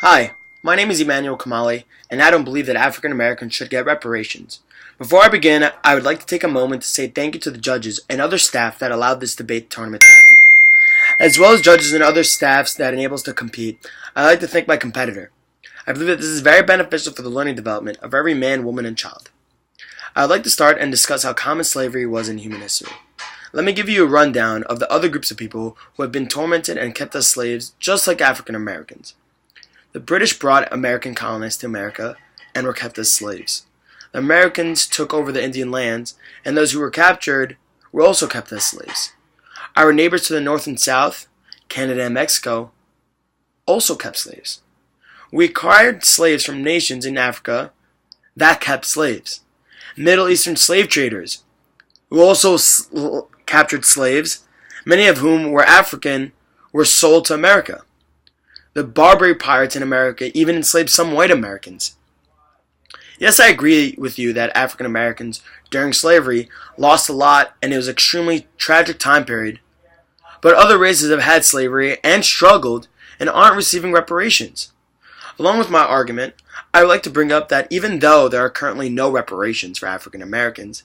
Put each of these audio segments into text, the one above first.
Hi, my name is Emmanuel Kamali, and I don't believe that African Americans should get reparations. Before I begin, I would like to take a moment to say thank you to the judges and other staff that allowed this debate tournament to happen. As well as judges and other staffs that enable us to compete, I'd like to thank my competitor. I believe that this is very beneficial for the learning development of every man, woman, and child. I would like to start and discuss how common slavery was in human history. Let me give you a rundown of the other groups of people who have been tormented and kept as slaves just like African Americans. The British brought American colonists to America and were kept as slaves. The Americans took over the Indian lands, and those who were captured were also kept as slaves. Our neighbors to the north and south, Canada and Mexico, also kept slaves. We acquired slaves from nations in Africa that kept slaves. Middle Eastern slave traders, who also captured slaves, many of whom were African, were sold to America. The Barbary pirates in America even enslaved some white Americans. Yes, I agree with you that African Americans during slavery lost a lot and it was an extremely tragic time period. But other races have had slavery and struggled and aren't receiving reparations. Along with my argument, I would like to bring up that even though there are currently no reparations for African Americans,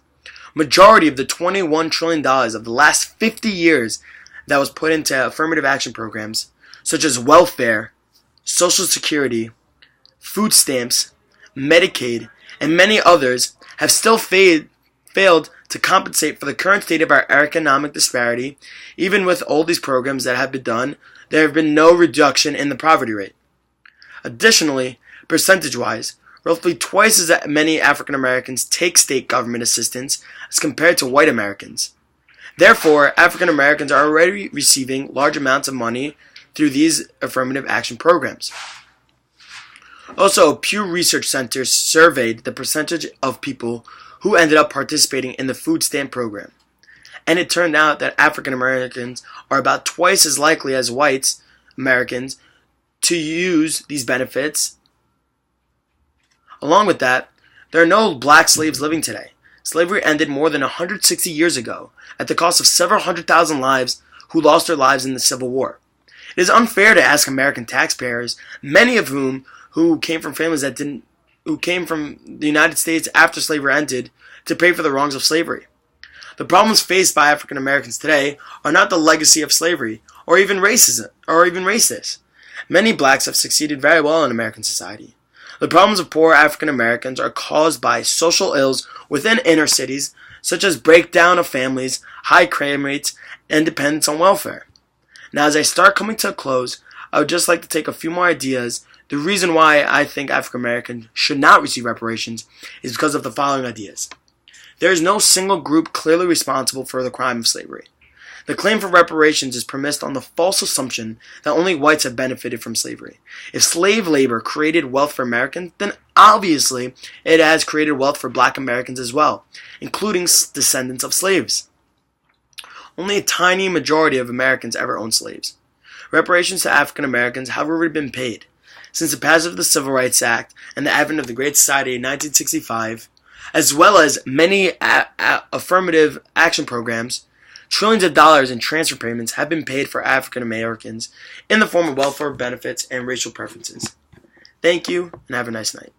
majority of the $21 trillion of the last 50 years that was put into affirmative action programs such as welfare, Social Security, food stamps, Medicaid, and many others have still failed to compensate for the current state of our economic disparity. Even with all these programs that have been done, there have been no reduction in the poverty rate. Additionally, percentage-wise, roughly twice as many African Americans take state government assistance as compared to white Americans. Therefore, African Americans are already receiving large amounts of money through these affirmative action programs. Also, Pew Research Center surveyed the percentage of people who ended up participating in the food stamp program. And it turned out that African Americans are about twice as likely as white Americans to use these benefits. Along with that, there are no black slaves living today. Slavery ended more than 160 years ago at the cost of several 100,000 lives who lost their lives in the Civil War. It is unfair to ask American taxpayers, many of whom who came from families who came from the United States after slavery ended, to pay for the wrongs of slavery. The problems faced by African Americans today are not the legacy of slavery or even racism or even racist. Many blacks have succeeded very well in American society. The problems of poor African Americans are caused by social ills within inner cities, such as breakdown of families, high crime rates, and dependence on welfare. Now, as I start coming to a close, I would just like to take a few more ideas. The reason why I think African Americans should not receive reparations is because of the following ideas. There is no single group clearly responsible for the crime of slavery. The claim for reparations is premised on the false assumption that only whites have benefited from slavery. If slave labor created wealth for Americans, then obviously it has created wealth for black Americans as well, including descendants of slaves. Only a tiny majority of Americans ever owned slaves. Reparations to African Americans have already been paid. Since the passage of the Civil Rights Act and the advent of the Great Society in 1965, as well as many affirmative action programs, trillions of dollars in transfer payments have been paid for African Americans in the form of welfare benefits and racial preferences. Thank you, and have a nice night.